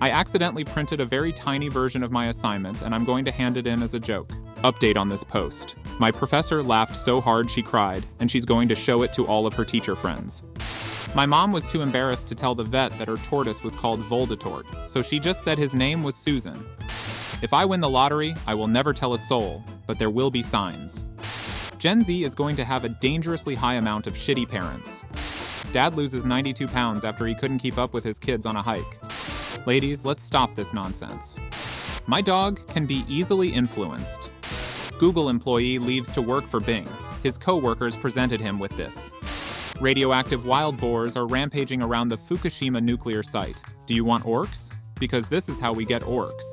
I accidentally printed a very tiny version of my assignment, and I'm going to hand it in as a joke. Update on this post. My professor laughed so hard she cried, and she's going to show it to all of her teacher friends. My mom was too embarrassed to tell the vet that her tortoise was called Voldemort, so she just said his name was Susan. If I win the lottery, I will never tell a soul, but there will be signs. Gen Z is going to have a dangerously high amount of shitty parents. Dad loses 92 pounds after he couldn't keep up with his kids on a hike. Ladies, let's stop this nonsense. My dog can be easily influenced. Google employee leaves to work for Bing. His co-workers presented him with this. Radioactive wild boars are rampaging around the Fukushima nuclear site. Do you want orcs? Because this is how we get orcs.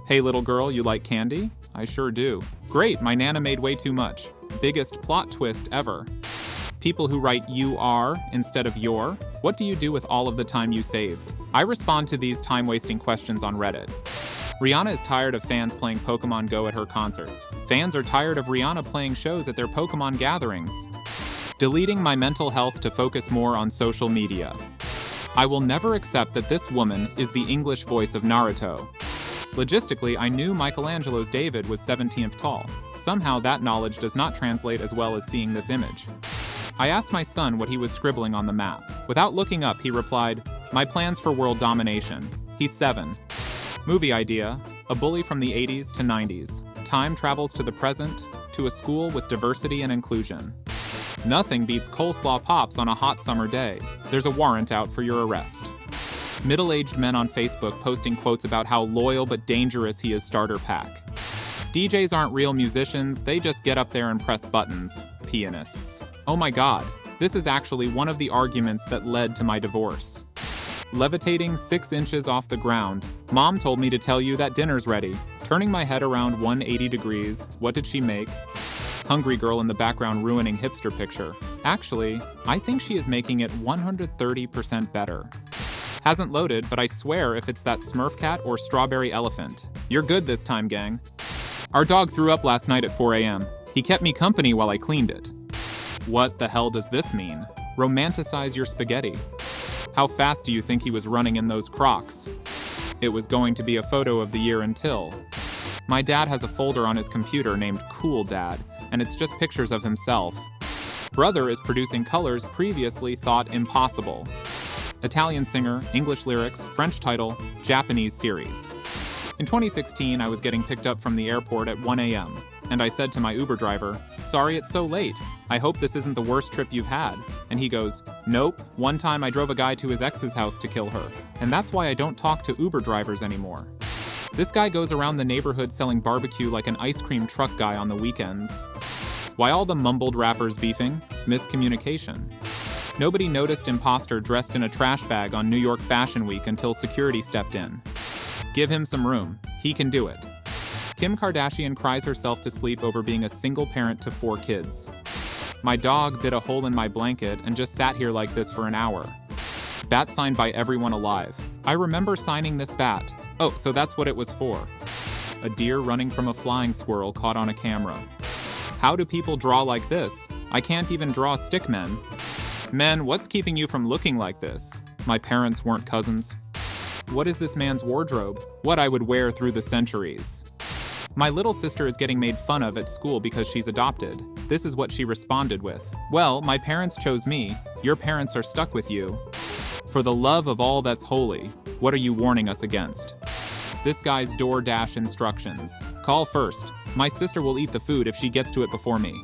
Hey little girl, you like candy? I sure do. Great, my Nana made way too much. Biggest plot twist ever. People who write you are instead of your? What do you do with all of the time you saved? I respond to these time-wasting questions on Reddit. Rihanna is tired of fans playing Pokemon Go at her concerts. Fans are tired of Rihanna playing shows at their Pokemon gatherings. Deleting my mental health to focus more on social media. I will never accept that this woman is the English voice of Naruto. Logistically, I knew Michelangelo's David was 17th tall. Somehow that knowledge does not translate as well as seeing this image. I asked my son what he was scribbling on the map. Without looking up, he replied, "My plans for world domination." He's 7. Movie idea: a bully from the 80s to 90s. Time travels to the present, to a school with diversity and inclusion. Nothing beats coleslaw pops on a hot summer day. There's a warrant out for your arrest. Middle-aged men on Facebook posting quotes about how loyal but dangerous he is starter pack. DJs aren't real musicians, they just get up there and press buttons. Pianists. Oh my god, this is actually one of the arguments that led to my divorce. Levitating 6 inches off the ground. Mom told me to tell you that dinner's ready. Turning my head around 180 degrees. What did she make? Hungry girl in the background ruining hipster picture. Actually, I think she is making it 130% better. Hasn't loaded, but I swear if it's that Smurf cat or strawberry elephant. You're good this time, gang. Our dog threw up last night at 4 a.m. He kept me company while I cleaned it. What the hell does this mean? Romanticize your spaghetti. How fast do you think he was running in those Crocs? It was going to be a photo of the year until. My dad has a folder on his computer named Cool Dad, and it's just pictures of himself. Brother is producing colors previously thought impossible. Italian singer, English lyrics, French title, Japanese series. In 2016, I was getting picked up from the airport at 1 a.m., and I said to my Uber driver, "Sorry it's so late. I hope this isn't the worst trip you've had." And he goes, "Nope, one time I drove a guy to his ex's house to kill her, and that's why I don't talk to Uber drivers anymore." This guy goes around the neighborhood selling barbecue like an ice cream truck guy on the weekends. Why all the mumbled rappers beefing? Miscommunication. Nobody noticed imposter dressed in a trash bag on New York Fashion Week until security stepped in. Give him some room. He can do it. Kim Kardashian cries herself to sleep over being a single parent to 4 kids. My dog bit a hole in my blanket and just sat here like this for an hour. Bat signed by everyone alive. I remember signing this bat. Oh, so that's what it was for. A deer running from a flying squirrel caught on a camera. How do people draw like this? I can't even draw stick men. Men, what's keeping you from looking like this? My parents weren't cousins. What is this man's wardrobe? What I would wear through the centuries. My little sister is getting made fun of at school because she's adopted. This is what she responded with. Well, my parents chose me. Your parents are stuck with you. For the love of all that's holy, what are you warning us against? This guy's DoorDash instructions. Call first. My sister will eat the food if she gets to it before me.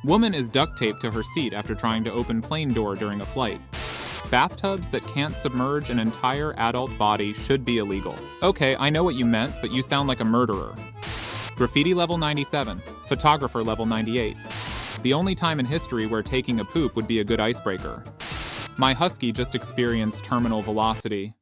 Woman is duct taped to her seat after trying to open plane door during a flight. Bathtubs that can't submerge an entire adult body should be illegal. Okay, I know what you meant, but you sound like a murderer. Graffiti level 97, photographer level 98. The only time in history where taking a poop would be a good icebreaker. My husky just experienced terminal velocity.